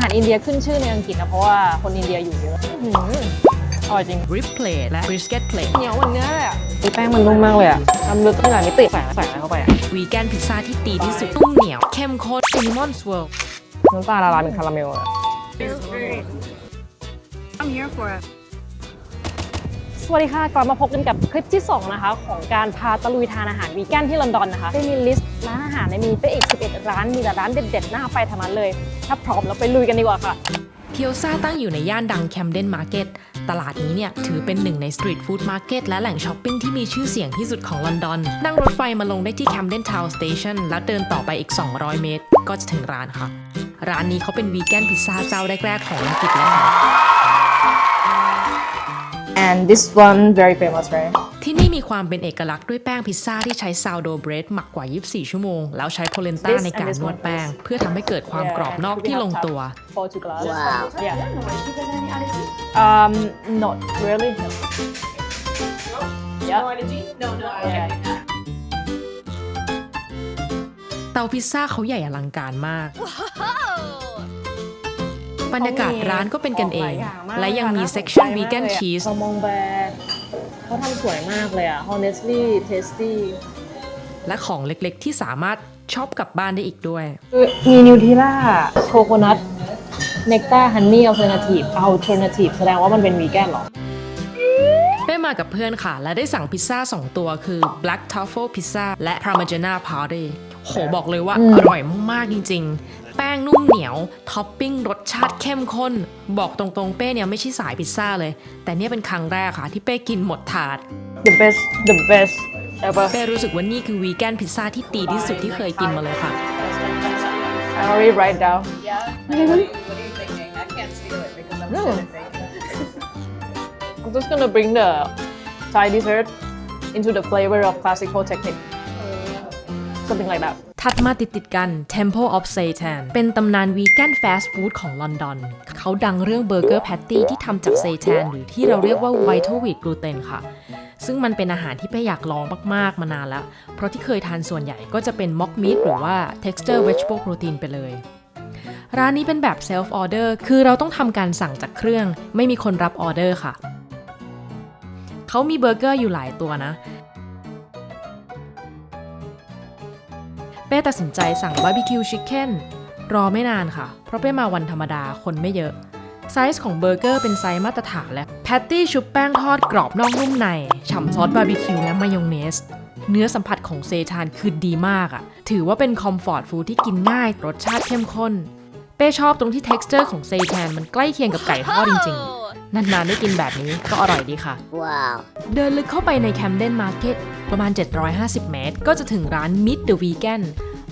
หารอินเดียขึ้นชื่อในอังกฤษนะเพราะว่าคนอินเดียอยู่เยอะอร่อยจริง Rib Plate และ Brisket Plate เหนียวเหมือนเนื้อเลยอ่ะแป้งมันนุ่มมากเลยอ่ะทำลึกขนาดนี้ติใส่อะไรเข้าไปอ่ะ วีแกนพิซซ่าที่ดีที่สุดนุ่มเหนียวเข้มข้น Cinnamon Swirl น้ำตาลละลายเป็นคาราเมลอ่ะ I'm here for it. สวัสดีค่ะกลับมาพบกันกับคลิปที่ 2 นะคะของการพาตะลุยทานอาหารวีแกนที่ลอนดอนนะคะได้มีลิสต์ร้านอาหารมีไปอีก11ร้านมีแต่ร้านเด็ดๆน่าไปทั้งนั้นเลยถ้าพร้อมเราไปลุยกันดีกว่าค่ะ เคียวซาตั้งอยู่ในย่านดังแคมเดนมาร์เก็ตตลาดนี้เนี่ยถือเป็นหนึ่งในสตรีทฟู้ดมาร์เก็ตและแหล่งช้อปปิ้งที่มีชื่อเสียงที่สุดของลอนดอนนั่งรถไฟมาลงได้ที่แคมเดนทาวน์สเตชันแล้วเดินต่อไปอีก200 เมตรก็จะถึงร้านค่ะร้านนี้เขาเป็นวีแกนพิซซ่าเจ้าแรกๆของอังกฤษเลยค่ะ and this one very famous right ที่นี่มีความเป็นเอกลักษณ์ด้วยแป้งพิซซ่าที่ใช้ซาวโดเบรดหมักกว่า 24 ชั่วโมง แล้วใช้โพเลนต้าในการนวดแป้ง เพื่อทำให้เกิดความกรอบนอกที่ลงตัว Four to glass Wow. yeah No, do you guys have any allergy? not really No allergy? No, Yeah. เตาพิซซ่าเขาใหญ่อลังการมาก บรรยากาศร้านก็เป็นกันเอง และยังมีเซกชันวีแกนชีส เรามองแบร์เขาทำสวยมากเลยอ่ะ honestly tasty และของเล็กๆที่สามารถชอบกลับบ้านได้อีกด้วย มีนิวทีล่าโคโคนัทเนกต้าฮันนี่อัลเทอร์นาทีฟแสดงว่ามันเป็นวีแกนหรอ ได้มากับเพื่อนค่ะ และได้สั่งพิซซ่า 2 ตัวคือ Black Truffle Pizza และ Parmigiana Powder โหบอกเลยว่าอร่อยมากๆจริงๆ แป้งนุ่มเหนียว ท็อปปิ้งรสชาติเข้มข้น บอกตรงๆ เป้เนี่ยไม่ใช่สายพิซซ่าเลย แต่เนี่ยเป็นครั้งแรกค่ะที่เป้กินหมดถาด the best ever เป้รู้สึกว่านี่คือวีแกนพิซซ่าที่ดีที่สุดที่เคยกินมาเลยค่ะ I already write down Yeah. What are you thinking? I can't steal it because I'm No. gonna think. I'm just gonna bring the Thai dessert into the flavor of classical technique something like that ถัดมาติดกัน Temple of Seitan เป็นตำนานวีแกนฟาสต์ฟู้ดของลอนดอน เขาดังเรื่องเบอร์เกอร์แพตตี้ที่ทำจากเซแทนหรือที่เราเรียกว่า Vital Wheat Gluten ค่ะ ซึ่งมันเป็นอาหารที่เป้อยากลองมากๆมานานแล้ว เพราะที่เคยทานส่วนใหญ่ก็จะเป็น mock meat หรือว่า texture vegetable protein ไปเลย ร้านนี้เป็นแบบ self order คือเราต้องทำการสั่งจากเครื่อง ไม่มีคนรับออเดอร์ค่ะ เขามีเบอร์เกอร์อยู่หลายตัวนะ เป้ตัดสินใจสั่งบาร์บีคิวชิคเก้นรอไม่นานค่ะ เพราะเป้มาวันธรรมดาคนไม่เยอะ ไซส์ของเบอร์เกอร์เป็นไซส์มาตรฐานและแพตตี้ชุบแป้งทอดกรอบนอกนุ่มใน ฉ่ำซอสบาร์บีคิวและมายองเนส เนื้อสัมผัสของเซทานคือดีมากอะถือว่าเป็นคอมฟอร์ตฟู้ดที่กินง่าย รสชาติเข้มข้น เป้ชอบตรงที่ texture ของเซทานมันใกล้เคียงกับไก่ทอดจริงๆ นานๆได้กินแบบนี้ก็อร่อยดีค่ะ Wow. เดินลึกเข้าไปในแคมเดนมาร์เก็ตประมาณ 750 เมตร ก็จะถึงร้าน Meet the Vegan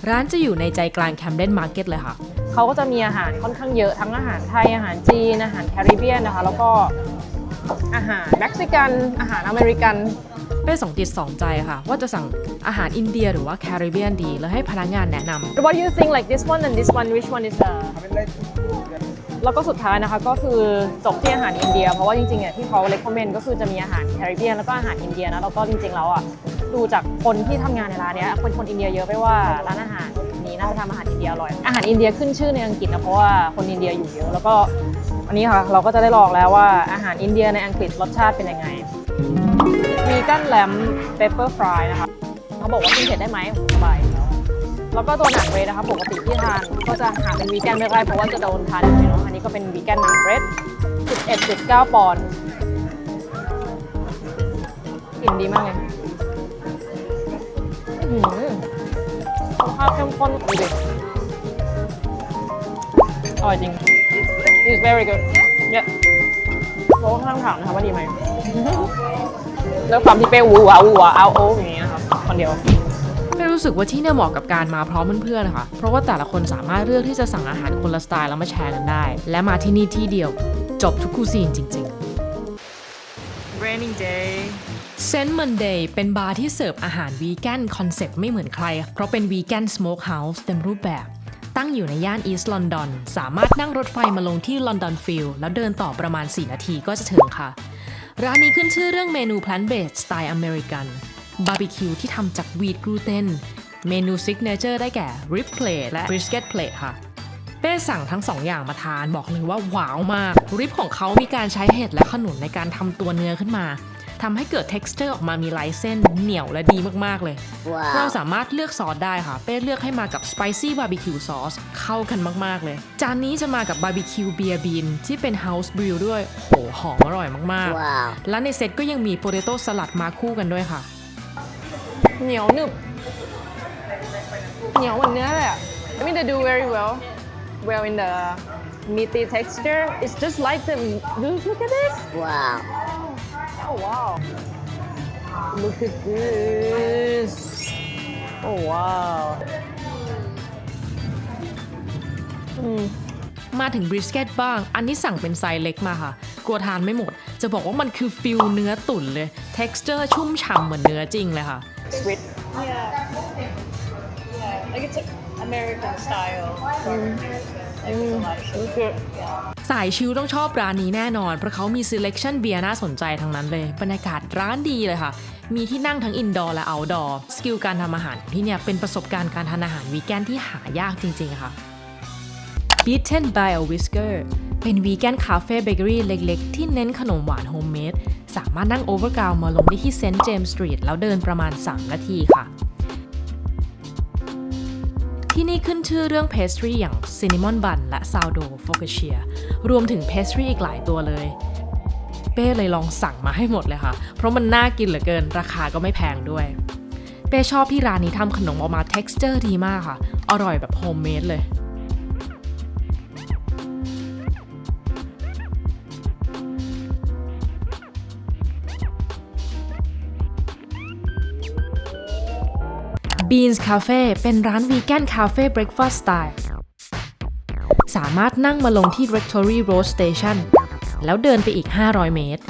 ร้านจะอยู่ในใจกลางแคมเดนมาร์เก็ตเลยค่ะ เขาก็จะมีอาหารค่อนข้างเยอะทั้งอาหารไทยอาหารจีนอาหารแคริบเบียนนะคะแล้วก็อาหารเม็กซิกันอาหารอเมริกัน เป้สองจิตสองใจค่ะ ว่าจะสั่งอาหารอินเดียหรือว่าแคริบเบียนดี แล้วให้พนักงานแนะนำ What do you think like this one and this one which one is แล้วก็สุดท้ายนะคะก็คือจบที่อาหารอินเดียเพราะว่าจริงๆเนี่ยที่เขา recommend ก็คือจะมีอาหารแคริบเบียนแล้วก็อาหารอินเดียนะแล้วก็จริงๆแล้วอ่ะดูจากคนที่ทำงานในร้านเนี้ยเป็นคนอินเดียเยอะไปว่าร้านอาหารนี้น่าจะทำอาหารอินเดียอร่อยอาหารอินเดียขึ้นชื่อในอังกฤษนะเพราะว่าคนอินเดียอยู่เยอะแล้วก็อันนี้ค่ะเราก็จะได้ลองแล้วว่าอาหารอินเดียในอังกฤษรสชาติเป็นยังไงวีแกนแลมเปปเปอร์ฟรายนะคะเขาบอกว่ากินเผ็ดได้ไหมสบายแล้วก็ตัวหนังเบรดนะคะปกติที่ทานก็จะหาเป็นวีแกนไม่ได้เพราะว่าจะโดนทานอยู่เนาะอันนี้ก็เป็นวีแกนหนังเบรด 11.9 ปอนด์กลิ่นดีมากเลยรสชาติเข้มข้นดูดิอร่อยจริง It's very good yeah เราก็ต้องถามนะคะว่าดีไหม แล้วความที่เป้วูวาเอาโอ้อย่างนี้นะครับคนเดียวไม่รู้สึกว่าที่เนี่ยเหมาะกับการมาพร้อมเพื่อนๆนะคะเพราะว่าแต่ละคนสามารถเลือกที่จะสั่งอาหารคนละสไตล์แล้วมาแชร์กันได้ และมาที่นี่ที่เดียวจบทุกคูซีนจริงๆ Raining dayเซนต์มันเดย์เป็นบาร์ที่เสิร์ฟอาหารวีแกนคอนเซปต์ไม่เหมือนใคร เพราะเป็นวีแกนสโมกเฮาส์เต็มรูปแบบ ตั้งอยู่ในย่านอีสต์ลอนดอนสามารถนั่งรถไฟมาลงที่ลอนดอนฟิลด์แล้วเดินต่อประมาณ 4 นาทีก็จะถึงค่ะ ร้านนี้ขึ้นชื่อเรื่องเมนูแพลนต์เบสสไตล์อเมริกันบาร์บีคิวที่ทำจากวีทกลูเตนเมนูซิกเนเจอร์ได้แก่ Rib Plate และ Brisket Plate ค่ะ เป้สั่งทั้ง2 อย่างมาทานบอกเลยว่าว้าวมากริปของเขามีการใช้เห็ดและขนุนในการทำตัวเนื้อขึ้นมาทำให้เกิด texture ออกมามีลายเส้นเหนียวและดีมากๆเลย เราสามารถเลือกซอสได้ค่ะเป้เลือกให้มากับ spicy barbecue sauce เข้ากันมากๆเลยจานนี้จะมากับ barbecue beer bean ที่เป็น house brew ด้วยโหหอมอร่อยมากๆและในเซตก็ยังมี potato salad มาคู่กันด้วยค่ะ เหนียวหนึบเหนียวเหมือนเนื้อเลยอ่ะ I mean they do very well in the meaty texture it's just like the look at this Wow. oh wow look at this oh wow มาถึงบริสเกตบ้าง อันนี้สั่งเป็นไซส์เล็กมาค่ะ กลัวทานไม่หมด จะบอกว่ามันคือฟิลเนื้อตุ๋นเลย texture ชุ่มฉ่ำเหมือนเนื้อจริงเลยค่ะ sweet Yeah, like it's like American style. okay สายชิลต้องชอบร้านนี้แน่นอน เพราะเขามี selection เบียร์น่าสนใจทั้งนั้นเลย บรรยากาศร้านดีเลยค่ะ มีที่นั่งทั้ง indoor และ outdoor สกิลการทำอาหารที่เนี่ยเป็นประสบการณ์การทานอาหารวีแกนที่หายากจริงๆค่ะ Beaten by a Whisker เป็นวีแกนคาเฟ่เบเกอรี่เล็กๆ ที่เน้นขนมหวานโฮมเมดสามารถนั่งโอเวอร์กราวมาลงได้ที่เซนต์เจมส์สตรีทแล้วเดินประมาณ 3 นาทีค่ะ ที่นี่ขึ้นชื่อเรื่องเพสทรีอย่างซินนามอนบันและซาวโดโฟกเชียรวมถึงเพสทรีอีกหลายตัวเลยเป้เลยลองสั่งมาให้หมดเลยค่ะเพราะมันน่ากินเหลือเกินราคาก็ไม่แพงด้วยเป้ชอบที่ร้านนี้ทำขนมออกมา texture ดีมากค่ะอร่อยแบบโฮมเมดเลย Beans Cafe เป็นร้านวีแกนคาเฟ่เบรคฟาสต์สไตล์สามารถนั่งมาลงที่ Rectory Road Station แล้วเดินไปอีก 500 เมตร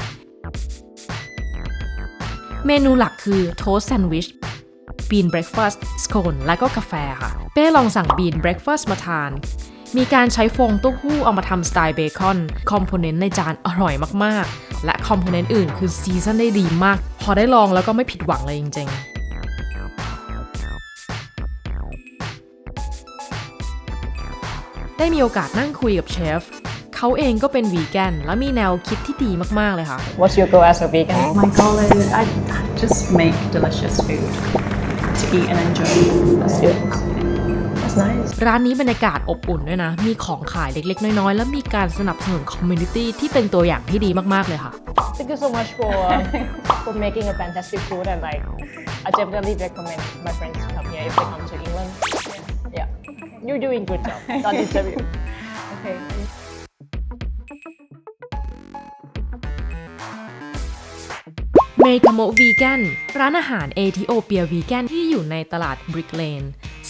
เมนูหลักคือ Toast Sandwich Bean Breakfast Scone และก็กาแฟค่ะ เป้ลองสั่ง Bean Breakfast มาทาน มีการใช้ฟองเต้าหู้เอามาทำสไตล์เบคอนคอมโพเนนต์ในจานอร่อยมากๆและคอมโพเนนต์อื่นคือซีซั่นได้ดีมากพอได้ลองแล้วก็ไม่ผิดหวังเลยจริงๆได้มีโอกาสนั่งคุยกับเชฟเขาเองก็เป็นวีแกนและมีแนวคิดที่ดีมากๆเลยค่ะ what's your goal as a vegan My goal is I just make delicious food to eat and enjoy. that's good that's nice ร้านนี้บรรยากาศอบอุ่นด้วยนะ มีของขายเล็กๆน้อยๆ และมีการสนับสนุนคอมมูนิตี้ที่เป็นตัวอย่างที่ดีมากๆเลยค่ะ thank you so much for making a fantastic food and like I definitely recommend my friends to come here if they come to England yeah you're doing good job on this interview Okay. เมทาโมวีแกนร้านอาหารเอธิโอเปียวีแกนที่อยู่ในตลาดบริกเลน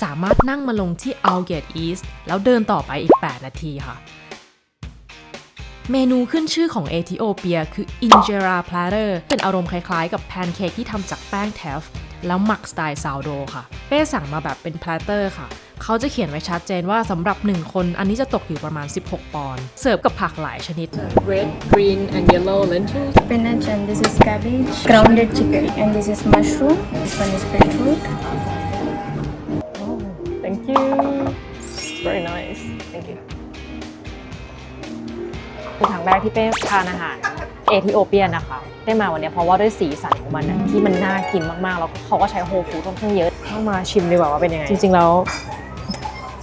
สามารถนั่งมาลงที่ Aldgate East แล้วเดินต่อไปอีก 8 นาทีค่ะ เมนูขึ้นชื่อของเอธิโอเปียคือ Injera Platter เป็นอารมณ์คล้ายๆกับแพนเค้กที่ทำจากแป้งเทฟแล้วหมักสไตล์ซาวโดค่ะ เป้สั่งมาแบบเป็น platter ค่ะ เขาจะเขียนไว้ชัดเจนว่าสำหรับ 1 คนอันนี้จะตกอยู่ประมาณ 16 ปอนด์เสิร์ฟกับผักหลายชนิด red green and yellow lentils Spinach and this is cabbage. Grounded chicken and this is mushroom. This one is beetroot. thank you very nice thank you คือครั้งแรกที่เป้ทานอาหารเอธิโอเปียนะคะเป้มาวันนี้เพราะว่าด้วยสีสันของมันที่มันน่ากินมากๆแล้วเขาก็ใช้โฮลฟู้ดค่อนข้างเยอะเข้ามาชิมดีกว่าว่าเป็นยังไงจริงๆแล้ว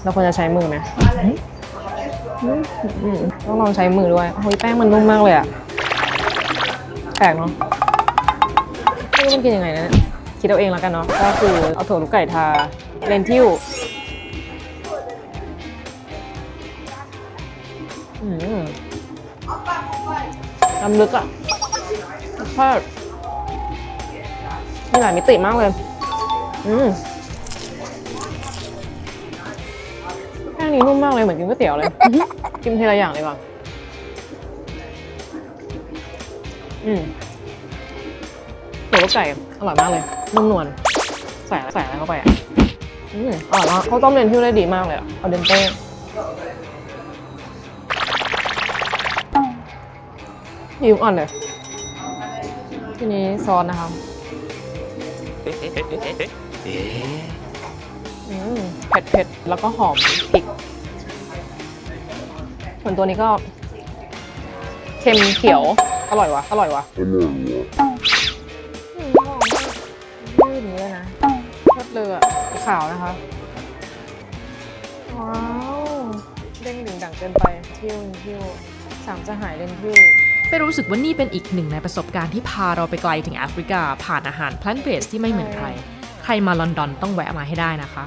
เราควรจะใช้มือไหมต้องลองใช้มือด้วยโอ้ยแป้งมันนุ่มมากเลยอะแปลกเนาะไม่รู้มันกินยังไงนะคิดเอาเองแล้วกันเนาะก็คือเอาถั่วลูกไก่ทาเลนทิลน้ำลึกอ่ะทอดมีหลายมิติมากเลยแป้งนี้นุ่มมากเลยเหมือนกินก๋วยเตี๋ยวเลยกินทีละอย่างเลยก่อนถั่วลูกไก่อร่อยมากเลยนุ่มนวลใส่อะไรเข้าไปอ่ะอร่อยมากเขาต้มเลนทิลได้ดีมากเลยอ่ะเอาเดนเต้ยิ้มอ่อนเลยทีนี้ซอสนะคะเผ็ดแล้วก็หอมพริก ส่วนตัวนี้ก็เค็มเขียวอร่อยว่ะหอมมากยืดอย่างนี้เลยนะเลิศเลยอ่ะขาวนะคะว้าวเด้งดึงดังเกินไปเที่ยวสามจะหายเลนทิว เป้รู้สึกว่านี่เป็นอีกหนึ่งในประสบการณ์ที่พาเราไปไกลถึงแอฟริกาผ่านอาหารพลันเบสที่ไม่เหมือนใคร ใครมาลอนดอนต้องแวะมาให้ได้นะคะ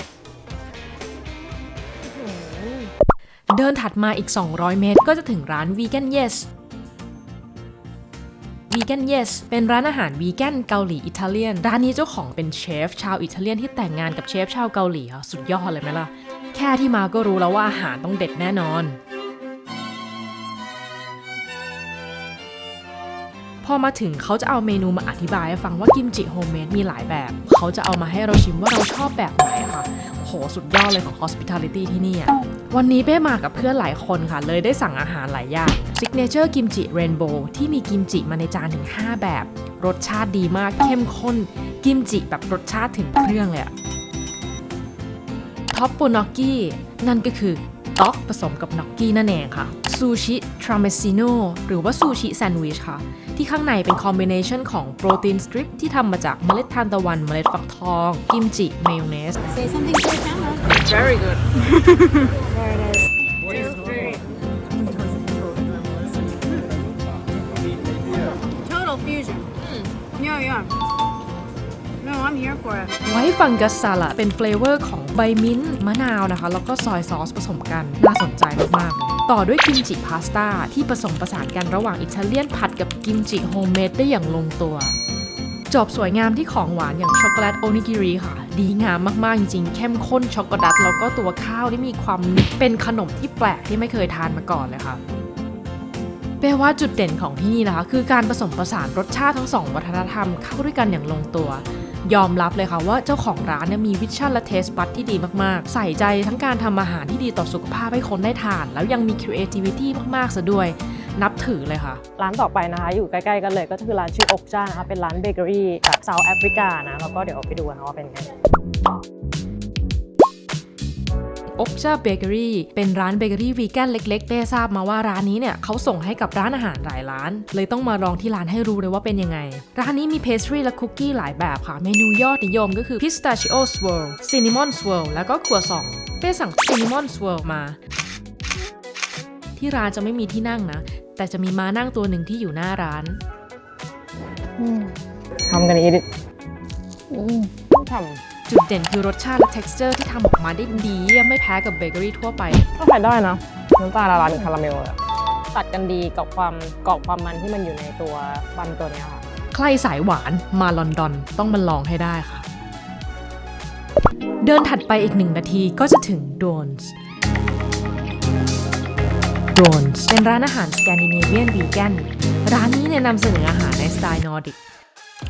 เดินถัดมาอีก 200 เมตรก็จะถึงร้าน Vegan Yes Vegan Yes เป็นร้านอาหารวีแกนเกาหลีอิตาเลียน ร้านนี้เจ้าของเป็นเชฟชาวอิตาเลียนที่แต่งงานกับเชฟชาวเกาหลีค่ะสุดยอดเลยไหมล่ะ แค่ที่มาก็รู้แล้วว่าอาหารต้องเด็ดแน่นอนพอมาถึงเขาจะเอาเมนูมาอธิบายให้ฟังว่ากิมจิโฮมเมดมีหลายแบบ เขาจะเอามาให้เราชิมว่าเราชอบแบบไหนค่ะโหสุดยอดเลยของ hospitality ที่นี่อะวันนี้เป้มากับเพื่อนหลายคนค่ะเลยได้สั่งอาหารหลายอย่าง Signature กิมจิเรนโบว์ที่มีกิมจิมาในจานถึง 5 แบบ รสชาติดีมากเข้มข้นกิมจิแบบรสชาติถึงเครื่องเลยอะท็อปโปนอกกี้นั่นก็คือต๊อกผสมกับนอกกี้นั่นเองค่ะซูชิทราเมซิโนหรือว่าซูชิแซนด์วิชค่ะที่ข้างในเป็นคอมบิเนชันของโปรตีนสตริปที่ทำมาจากเมล็ดทานตะวันเมล็ดฟักทองกิมจิมายองเนส Say something to the camera. very good There it is. Total fusion. Yeah. No, I'm here for it. ไว้ฟังกัสซาละเป็นเฟลเวอร์ของใบมิ้นท์มะนาวนะคะแล้วก็ซอยซอสผสมกันน่าสนใจมากๆเลยต่อด้วยกิมจิพาสต้าที่ผสมผสานกันระหว่างอิตาเลียนผัดกับกิมจิโฮมเมดได้อย่างลงตัวจบสวยงามที่ของหวานอย่างช็อกโกแลตโอนิกิริค่ะดีงามมากๆจริงๆเข้มข้นช็อกโกแลตแล้วก็ตัวข้าวที่มีความนึกเป็นขนมที่แปลกที่ไม่เคยทานมาก่อนเลยค่ะแปลว่าจุดเด่นของที่นี่นะคะคือการผสมผสานรสชาติทั้งสองวัฒนธรรมเข้าด้วยกันอย่างลงตัวยอมรับเลยค่ะว่าเจ้าของร้านเนี่ยมีวิชั่นและเทสบัดที่ดีมากๆใส่ใจทั้งการทำอาหารที่ดีต่อสุขภาพให้คนได้ทานแล้วยังมี creativity มากๆซะด้วยนับถือเลยค่ะร้านต่อไปนะคะอยู่ใกล้ๆกันเลยก็คือร้านชื่ออกจ้านะคะเป็นร้านเบเกอรี่แบบเซาท์แอฟริกานะแล้วก็เดี๋ยวไปดูนะว่าเป็นไงอกจ้าเบเกอรี่เป็นร้านเบเกอรี่วีแกนเล็กๆเป้ทราบมาว่าร้านนี้เนี่ยเขาส่งให้กับร้านอาหารหลายร้านเลยต้องมาลองที่ร้านให้รู้เลยว่าเป็นยังไงร้านนี้มีเพสทรีและคุกกี้หลายแบบค่ะเมนูยอดนิยมก็คือพิสตาชิโอสเวิร์ลซินนามอนสเวิร์ลแล้วก็ครัวซองเป้สั่งซินนามอนสเวิร์ลมาที่ร้านจะไม่มีที่นั่งนะแต่จะมีม้านั่งตัวหนึ่งที่อยู่หน้าร้านทำกันอีดิต้องทำจุดเด่นคือรสชาติและ texture ที่ทำออกมาได้ดีไม่แพ้กับเบเกอรี่ทั่วไปก็ขายได้นะน้ำตาลละลายเป็นคาราเมลเลยตัดกันดีกับความกรอบความมันที่มันอยู่ในตัวบันตัวนี้ค่ะใครสายหวานมาลอนดอนต้องมาลองให้ได้ค่ะเดินถัดไปอีก1 นาทีก็จะถึงโดนส์เป็นร้านอาหารสแกนดิเนเวียนวีแกนร้านนี้เนี่ยนำเสนออาหารในสไตล์นอร์ดิก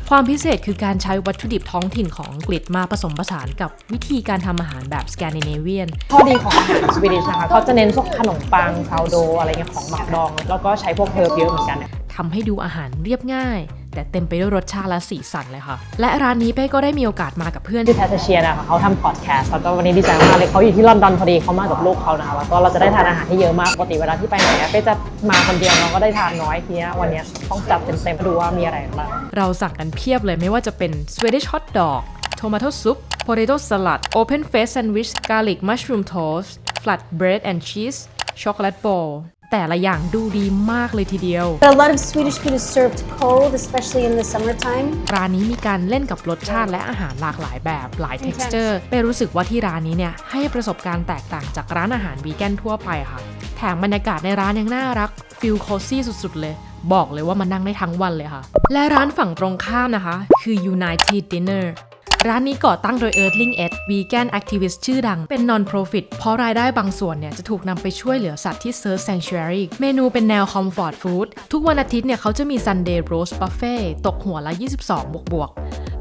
ความพิเศษคือการใช้วัตถุดิบท้องถิ่นของอังกฤษมาผสมผสานกับวิธีการทำอาหารแบบสแกนดิเนเวียนข้อดีของอาหารสวีดิชนะคะเขาจะเน้นพวกขนมปังซาวโดอะไรเงี้ยของหมักดองแล้วก็ใช้พวกเฮิร์บเยอะเหมือนกันทำให้ดูอาหารเรียบง่ายแต่เต็มไปด้วยรสชาติและสีสันเลยค่ะและร้านนี้เป้ก็ได้มีโอกาสมากับเพื่อนที่แพทเชียนะคะเขาทำพอดแคสต์แล้วก็วันนี้ดีใจมากเลยเขาอยู่ที่ลอนดอนพอดีเขามากับลูกเขานะคะแล้วก็เราจะได้ทานอาหารที่เยอะมากปกติเวลาที่ไปไหนเป้จะมาคนเดียวเราก็ได้ทานน้อยทีนี้วันนี้ต้องจัดเต็มๆดูว่ามีอะไรบ้างเราสั่งกันเพียบเลยไม่ว่าจะเป็น Swedish hot dog tomato soup potato salad open face sandwich garlic mushroom toast flat bread and cheese chocolate bowlแต่ละอย่างดูดีมากเลยทีเดียว A lot of Swedish food is served cold, especially in the summertime. ร้านนี้มีการเล่นกับรสชาติและอาหารหลากหลายแบบหลาย texture ไปรู้สึกว่าที่ร้านนี้เนี่ยให้ประสบการณ์แตกต่างจากร้านอาหารวีแกนทั่วไปค่ะแถมบรรยากาศในร้านยังน่ารักฟีลโคซี่สุดๆเลยบอกเลยว่ามันนั่งได้ทั้งวันเลยค่ะและร้านฝั่งตรงข้ามนะคะคือ United Dinnerร้านนี้ก่อตั้งโดย Earthling Ed Vegan Activist ชื่อดังเป็น Non-Profit เพราะรายได้บางส่วนเนี่ยจะถูกนำไปช่วยเหลือสัตว์ที่ Search Sanctuary เมนูเป็นแนว Comfort Food ทุกวันอาทิตย์เนี่ยเขาจะมี Sunday Roast Buffet ตกหัวละ22 บวก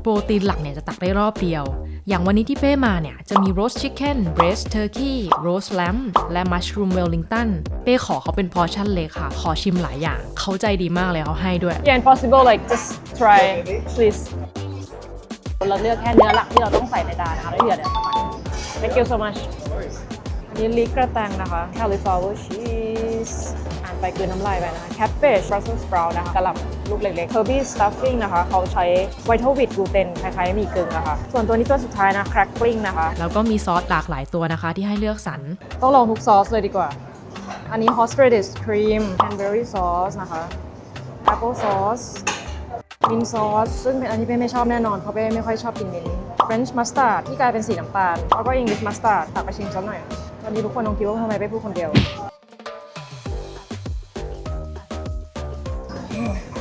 โปรตีนหลักเนี่ยจะตักได้รอบเดียวอย่างวันนี้ที่เป้มาเนี่ยจะมี Roast Chicken Breast Turkey Roast Lamb และ Mushroom Wellington เป้ขอเขาเป็นพอร์ชั่นเล็กค่ะขอชิมหลายอย่างเขาใจดีมากเลยเขาให้ด้วย Yeah, impossible like just try pleaseเราเลือกแค่เนื้อหลักที่เราต้องใส่ในจานนะคะแล้วเดี๋ยวThank you so much อันนี้ลิกกระแตงนะคะ Cauliflower cheese Peas อ่านไปคือน้ำลายไปนะคะ Cabbage Brussels sprout นะคะกะหล่ำลูกเล็กๆ Kirby stuffing นะคะเขาใช้ Vital wheat gluten คล้ายๆหมี่กึ่งนะคะส่วนตัวนี้ตัวสุดท้ายนะ Crackling นะคะ แล้วก็มีซอสหลากหลายตัวนะคะที่ให้เลือกสรร ต้องลองทุกซอสเลยดีกว่า อันนี้ Horseradish cream cranberry sauce นะคะ apple sauce mint sauce ซึ่งเป็นอันที่เป้ไม่ชอบแน่นอนเพราะเป้ไม่ค่อยชอบกินมิ้นท์ French mustard ที่กลายเป็นสีน้ำตาลแล้วก็ English mustard ตักไปชิมสักหน่อยวันนี้ทุกคนลองคิดว่าทำไมเป้พูดคนเดียว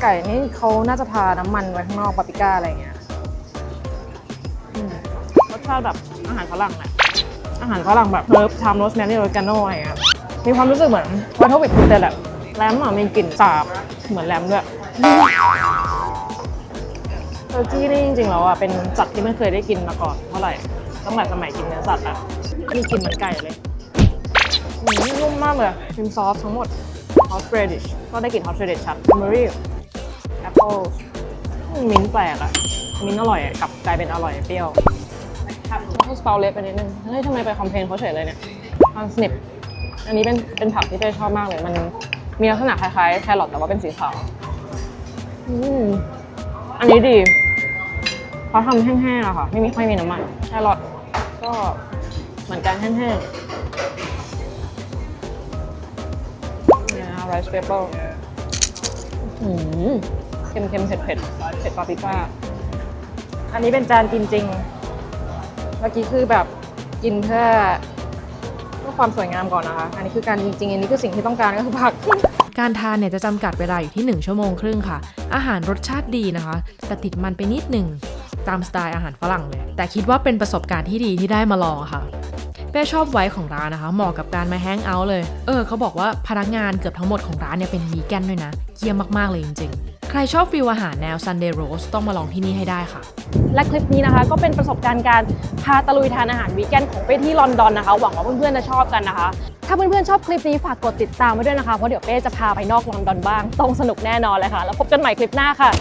ไก่นี่เขาน่าจะทาน้ำมันไว้ข้างนอกปาปริก้าอะไรเงี้ยรสชาติแบบอาหารฝรั่งแหละอาหารฝรั่งแบบเฮิร์บทามโรสแมรี่ออริกาโนอะไรเงี้ยมีความรู้สึกเหมือนวัตถุดิบแต่แบบแรมมีกลิ่นสาบเหมือนแรมด้วยเทอร์กี้นี่จริงๆแล้วอ่ะเป็นสัตว์ที่ไม่เคยได้กินมาก่อนเท่าไหร่ตั้งแต่สมัยกินเนื้อสัตว์อ่ะมีกลิ่นเหมือนไก่เลยนุ่มมากเลยครีมซอสทั้งหมด Horseradish ก็ได้กลิ่น Horseradish ชัด Cranberry Apple มิ้นท์แปลกอะมิ้นท์อร่อยกลับกลายเป็นอร่อยเปรี้ยวเขาสเปาเล็กไปนิดนึงเฮ้ยทำไมไปคอมเพลนเขาเฉยเลยเนี่ยพันสนิปอันนี้เป็นผักที่เป้ชอบมากเลยมันมีลักษณะคล้ายๆแครอทแต่ว่าเป็นสีขาวอันนี้ดีเขาทำแห้งๆอะค่ะไม่ค่อยมีน้ำมันแครอทก็เหมือนกันแห้งๆเนี่ย rice paper เค็มๆเผ็ดปาปริก้าอันนี้เป็นจานกินจริงเมื่อกี้คือแบบกินเพื่อความสวยงามก่อนนะคะอันนี้คือการจริงๆอันนี้คือสิ่งที่ต้องการก็คือผัก การทานเนี่ยจะจำกัดเวลาอยู่ที่1 ชั่วโมงครึ่งค่ะอาหารรสชาติดีนะคะแต่ติดมันไปนิดหนึ่งตามสไตล์อาหารฝรั่งเลยแต่คิดว่าเป็นประสบการณ์ที่ดีที่ได้มาลองค่ะเป้ชอบไว้ของร้านนะคะเหมาะกับการมาแฮงเอาท์เลยเขาบอกว่าพนักงานเกือบทั้งหมดของร้านเนี่ยเป็นวีแกนด้วยนะเยี่ยมมากๆเลยจริงๆใครชอบฟิลอาหารแนว Sunday Roast ต้องมาลองที่นี่ให้ได้ค่ะ และคลิปนี้นะคะก็เป็นประสบการณ์การพาตะลุยทานอาหารวีแกนของเป้ที่ลอนดอนนะคะหวังว่าเพื่อนๆจะชอบกันนะคะถ้าเพื่อนๆชอบคลิปนี้ฝากกดติดตามไว้ด้วยนะคะเพราะเดี๋ยวเป้จะพาไปนอกลอนดอนบ้างต้องสนุกแน่นอนเลยค่ะแล้วพบกันใหม่คลิปหน้าค่ะ